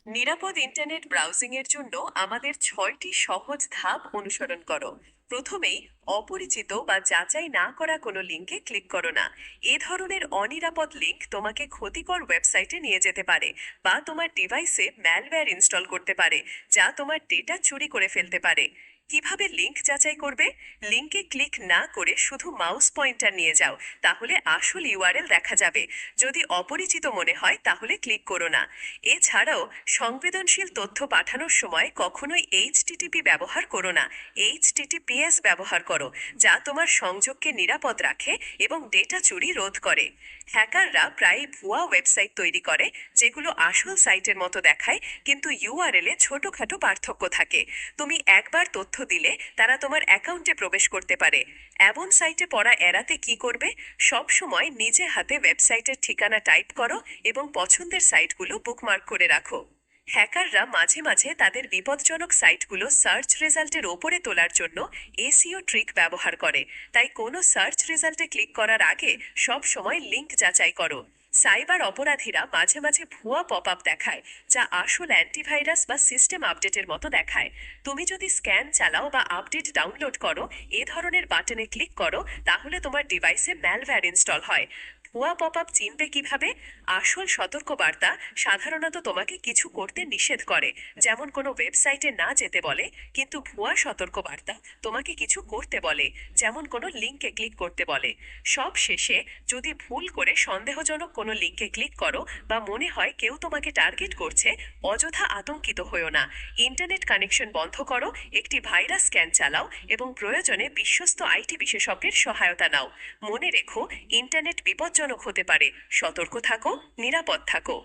নিরাপদ internet browsing এর জন্য আমাদের 6টি সহজ ধাপ অনুসরণ করো। প্রথমেই অপরিচিত বা যাচাই না করা কোনো লিঙ্কে ক্লিক করো না। এ ধরনের অনিরাপদ লিঙ্ক তোমাকে ক্ষতিকর ওয়েবসাইটে নিয়ে যেতে পারে বা তোমার ডিভাইসে ম্যালওয়্যার ইনস্টল করতে পারে, যা তোমার ডেটা চুরি করে ফেলতে পারে। কিভাবে লিঙ্ক যাচাই করবে? লিঙ্কে ক্লিক না করে শুধু মাউস পয়েন্টার নিয়ে যাও, তাহলে আসল ইউআরএল দেখা যাবে। যদি অপরিচিত মনে হয় তাহলে ক্লিক করো না। এছাড়াও সংবেদনশীল তথ্য পাঠানোর সময় কখনোই এইচটিটিপি ব্যবহার করো না। এইচটিটিপিএস ব্যবহার করো, যা তোমার সংযোগকে নিরাপদ রাখে এবং ডেটা চুরি রোধ করে। হ্যাকাররা প্রায়ই ভুয়া ওয়েবসাইট তৈরি করে, যেগুলো আসল সাইটের মতো দেখায়, কিন্তু ইউআরএল এ ছোটখাটো পার্থক্য থাকে। তুমি একবার তথ্য দিলে তারা তোমার অ্যাকাউন্টে প্রবেশ করতে পারে। এমন সাইটে পড়া এড়াতে কি করবে? সব সময় নিজে হাতে ওয়েবসাইটের ঠিকানা টাইপ করো এবং পছন্দের সাইটগুলো বুকমার্ক করে রাখো। হ্যাকাররা মাঝে মাঝে তাদের বিপজ্জনক সাইটগুলো সার্চ রেজাল্টের ওপরে তোলার জন্য এসইও ট্রিক ব্যবহার করে। তাই কোনো সার্চ রেজাল্টে ক্লিক করার আগে সব সময় লিঙ্ক যাচাই করো। সাইবার অপরাধীরা মাঝে মাঝে ভুয়া পপ আপ দেখায়, যা আসল অ্যান্টিভাইরাস বা সিস্টেম আপডেটের মতো দেখায়। তুমি যদি স্ক্যান চালাও বা আপডেট ডাউনলোড করো, এ ধরনের বাটনে ক্লিক করো, তাহলে তোমার ডিভাইসে ম্যালওয়্যার ইনস্টল হয়। ভুয়া পপ আপ চিনবে কিভাবে? আসল সতর্কবার্তা সাধারণত তোমাকে কিছু করতে নিষেধ করে, যেমন কোনো ওয়েবসাইটে না যেতে বলে, কিন্তু ভুয়া সতর্কবার্তা তোমাকে কিছু করতে বলে, যেমন কোনো লিঙ্কে ক্লিক করতে বলে। সব শেষে, যদি ভুল করে সন্দেহজনক কোনো লিঙ্কে ক্লিক করো বা মনে হয় কেউ তোমাকে টার্গেট করছে, অযথা আতঙ্কিত হয়ো না। ইন্টারনেট কানেকশন বন্ধ করো, একটি ভাইরাস স্ক্যান চালাও এবং প্রয়োজনে বিশ্বস্ত আইটি বিশেষজ্ঞের সহায়তা নাও। মনে রেখো, ইন্টারনেট বিপজ্জনক হতে পারে। সতর্ক থাকো, নিরাপদ থাকো।